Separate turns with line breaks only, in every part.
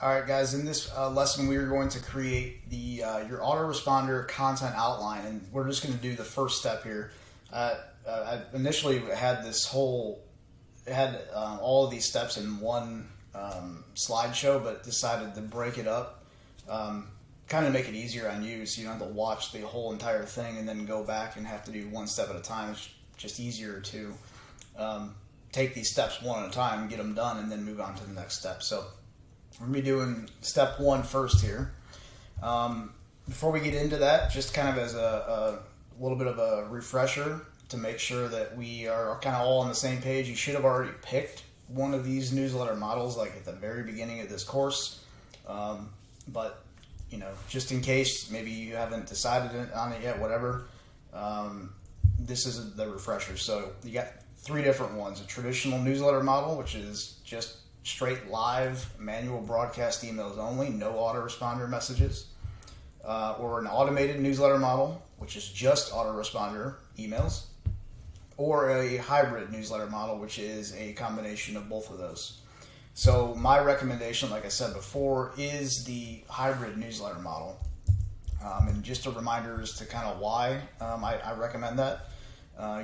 All right, guys. In this lesson, we are going to create the your autoresponder content outline, and we're just going to do the first step here. I initially had all of these steps in one slideshow, but decided to break it up, kind of make it easier on you, so you don't have to watch the whole entire thing and then go back and have to do one step at a time. It's just easier to take these steps one at a time, get them done, and then move on to the next step. So we're going to be doing step one first here. Before we get into that, just kind of as a little bit of a refresher to make sure that we are kind of all on the same page, you should have already picked one of these newsletter models like at the very beginning of this course. But, just in case maybe you haven't decided on it yet, whatever, this is the refresher. So you got three different ones: a traditional newsletter model, which is just straight live manual broadcast emails only, no autoresponder messages, or an automated newsletter model, which is just autoresponder emails, or a hybrid newsletter model, which is a combination of both of those. So my recommendation, like I said before, is the hybrid newsletter model. And just a reminder as to kind of why I recommend that.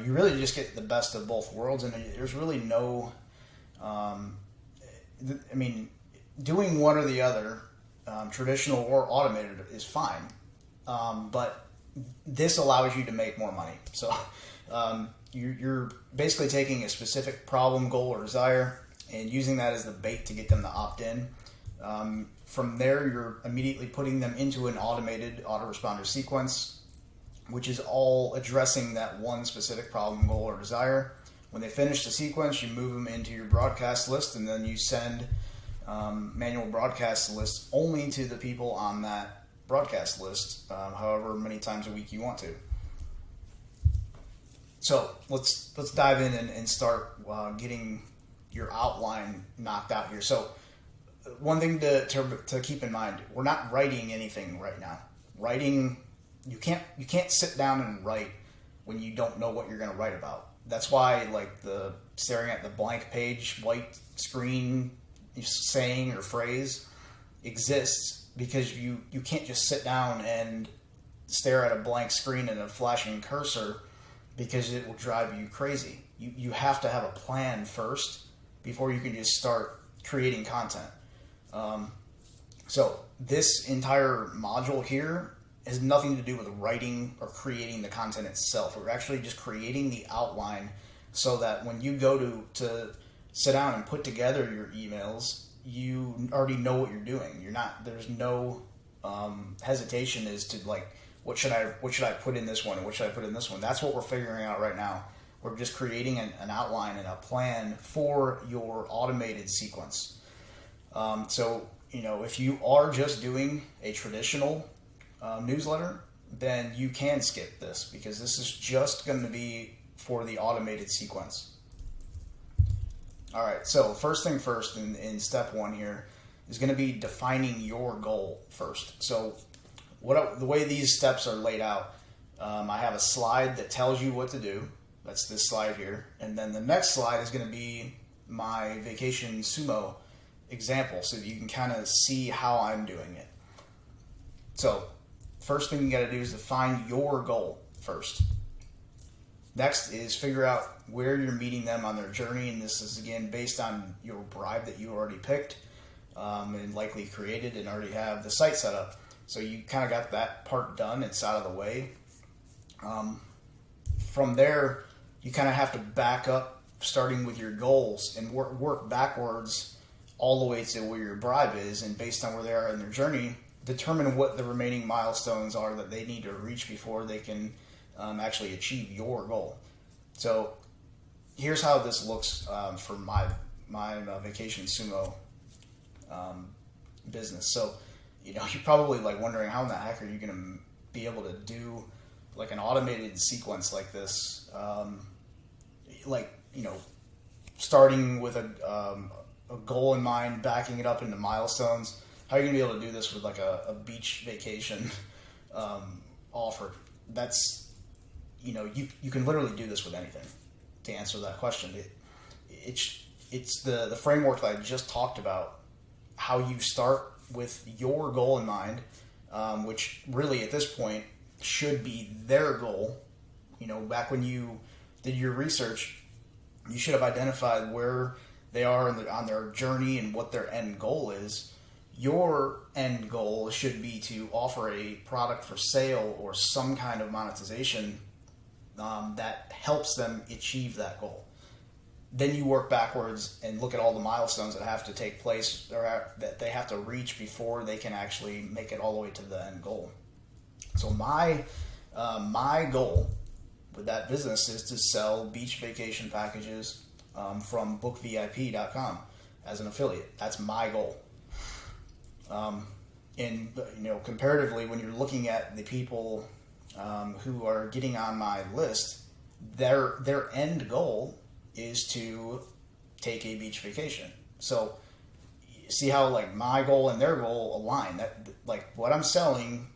You really just get the best of both worlds, and there's really no doing one or the other, traditional or automated, is fine. But this allows you to make more money. So you're basically taking a specific problem, goal, or desire and using that as the bait to get them to opt in. From there, you're immediately putting them into an automated autoresponder sequence, which is all addressing that one specific problem, goal, or desire. When they finish the sequence, you move them into your broadcast list, and then you send manual broadcast lists only to the people on that broadcast list, however many times a week you want to. So let's dive in and start getting your outline knocked out here. So one thing to keep in mind: we're not writing anything right now. Writing, you can't sit down and write when you don't know what you're going to write about. That's why, like, the staring at the blank page, white screen saying or phrase exists, because you can't just sit down and stare at a blank screen and a flashing cursor, because it will drive you crazy. You have to have a plan first before you can just start creating content. So this entire module here has nothing to do with writing or creating the content itself. We're actually just creating the outline so that when you go to sit down and put together your emails, you already know what you're doing. There's no hesitation as to, like, what should I put in this one and what should I put in this one. That's what we're figuring out right now. We're just creating an outline and a plan for your automated sequence. So if you are just doing a traditional newsletter, then you can skip this, because this is just going to be for the automated sequence. All right, so first thing first in step one here is going to be defining your goal first. So the way these steps are laid out, I have a slide that tells you what to do. That's this slide here. And then the next slide is going to be my vacation sumo example, so that you can kind of see how I'm doing it. So first thing you got to do is define your goal first. Next is figure out where you're meeting them on their journey, and this is again based on your bribe that you already picked and likely created and already have the site set up. So you kind of got that part done. It's out of the way. From there, you kind of have to back up, starting with your goals, and work backwards all the way to where your bribe is, and based on where they are in their journey, determine what the remaining milestones are that they need to reach before they can actually achieve your goal. So here's how this looks for my vacation sumo business. So you're probably like wondering, how in the heck are you going to be able to do like an automated sequence like this? Starting with a goal in mind, backing it up into milestones. How are you going to be able to do this with like a beach vacation offer? That's, you can literally do this with anything. To answer that question, it's the framework that I just talked about how you start with your goal in mind, which really at this point should be their goal. Back when you did your research, you should have identified where they are on their journey and what their end goal is. Your end goal should be to offer a product for sale or some kind of monetization that helps them achieve that goal. Then you work backwards and look at all the milestones that have to take place or that they have to reach before they can actually make it all the way to the end goal. So my goal with that business is to sell beach vacation packages from bookvip.com as an affiliate. That's my goal. And comparatively, when you're looking at the people who are getting on my list, their end goal is to take a beach vacation. So see how like my goal and their goal align. That like what I'm selling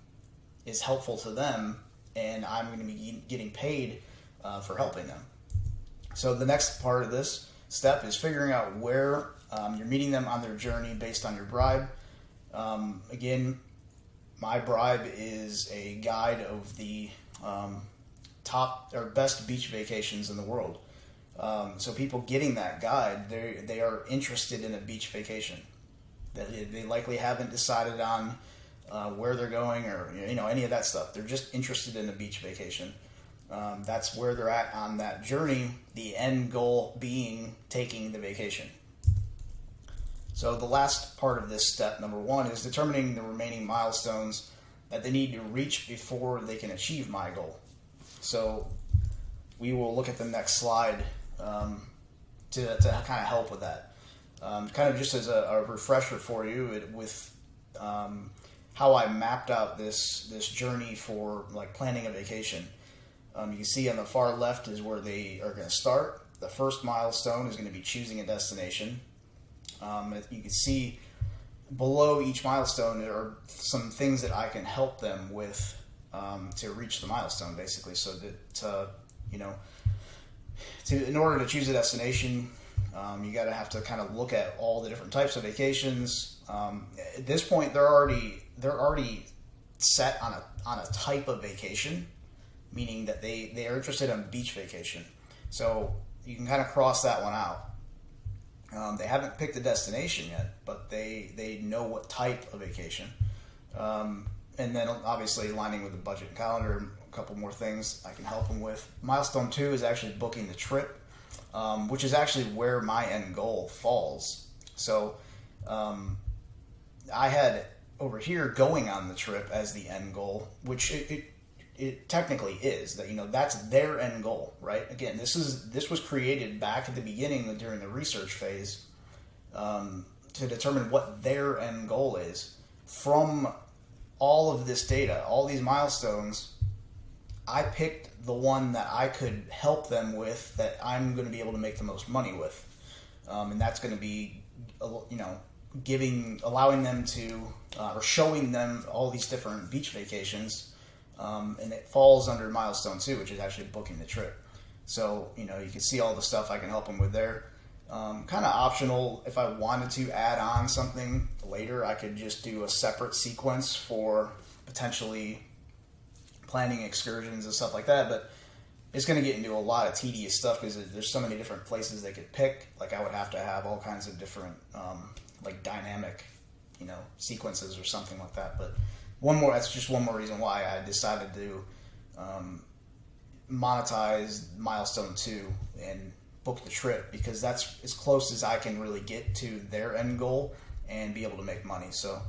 is helpful to them, and I'm going to be getting paid for helping them. So the next part of this step is figuring out where you're meeting them on their journey based on your bribe. Again, my bribe is a guide of the top or best beach vacations in the world. So people getting that guide, they are interested in a beach vacation. They likely haven't decided on where they're going or any of that stuff. They're just interested in a beach vacation. That's where they're at on that journey. The end goal being taking the vacation. So the last part of this step, number 1, is determining the remaining milestones that they need to reach before they can achieve my goal. So we will look at the next slide to kind of help with that. Kind of just as a refresher for you with how I mapped out this journey for like planning a vacation. You can see on the far left is where they are going to start. The first milestone is going to be choosing a destination. You can see below each milestone there are some things that I can help them with to reach the milestone, basically. So that in order to choose a destination, you got to have to kind of look at all the different types of vacations. At this point, they're already set on a type of vacation, meaning that they are interested in beach vacation. So you can kind of cross that one out. They haven't picked a destination yet, but they know what type of vacation. And then obviously aligning with the budget and calendar, a couple more things I can help them with. Milestone 2 is actually booking the trip, which is actually where my end goal falls. So I had over here going on the trip as the end goal, which it technically is that that's their end goal, right? Again, this was created back at the beginning during the research phase to determine what their end goal is. From all of this data, all these milestones, I picked the one that I could help them with, that I'm going to be able to make the most money with, and that's going to be allowing them to or showing them all these different beach vacations. And it falls under milestone 2, which is actually booking the trip. So, you can see all the stuff I can help them with there. Kind of optional. If I wanted to add on something later, I could just do a separate sequence for potentially planning excursions and stuff like that. But it's going to get into a lot of tedious stuff because there's so many different places they could pick. Like I would have to have all kinds of different like dynamic, sequences or something like that. But that's just one more reason why I decided to monetize milestone 2 and book the trip, because that's as close as I can really get to their end goal and be able to make money. So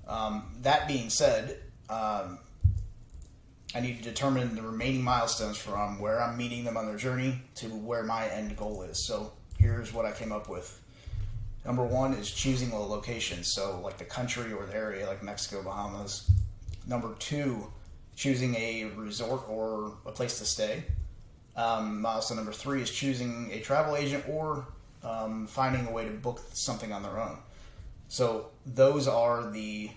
that being said, I need to determine the remaining milestones from where I'm meeting them on their journey to where my end goal is. So here's what I came up with. Number 1 is choosing a location, so like the country or the area, like Mexico, Bahamas. Number 2, choosing a resort or a place to stay. Milestone number 3 is choosing a travel agent or finding a way to book something on their own. So those are the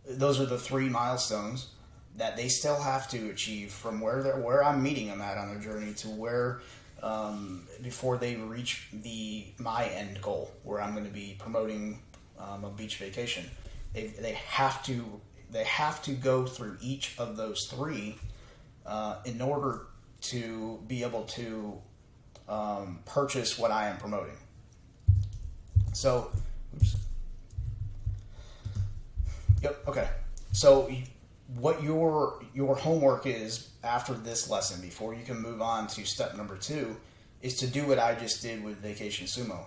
3 milestones that they still have to achieve from where I'm meeting them at on their journey to where before they reach my end goal, where I'm going to be promoting a beach vacation. They have to go through each of those three in order to be able to purchase what I am promoting. So, oops. Yep. Okay. So, what your homework is after this lesson, before you can move on to step number 2, is to do what I just did with Vacation Sumo.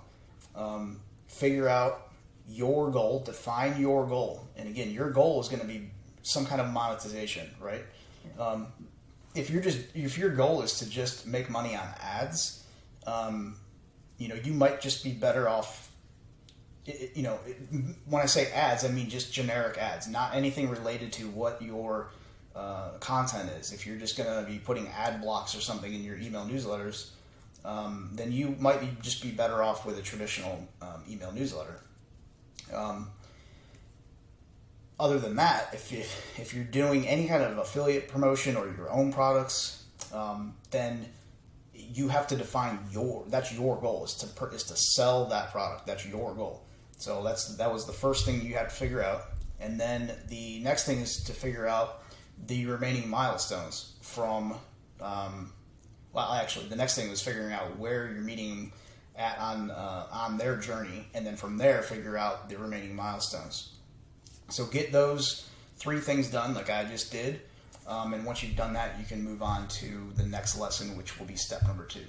Figure out your goal, define your goal, and again, your goal is going to be some kind of monetization, right? If your goal is to just make money on ads, you might just be better off. When I say ads, I mean just generic ads, not anything related to what your content is. If you're just going to be putting ad blocks or something in your email newsletters, then you might just be better off with a traditional email newsletter. Other than that, if you're doing any kind of affiliate promotion or your own products, then you have to define that's your goal, is to sell that product. That's your goal. So that was the first thing you had to figure out, and then the next thing is to figure out the remaining milestones from. The next thing was figuring out where you're meeting at on their journey, and then from there figure out the remaining milestones. So get those 3 things done like I just did, and once you've done that, you can move on to the next lesson, which will be step number 2.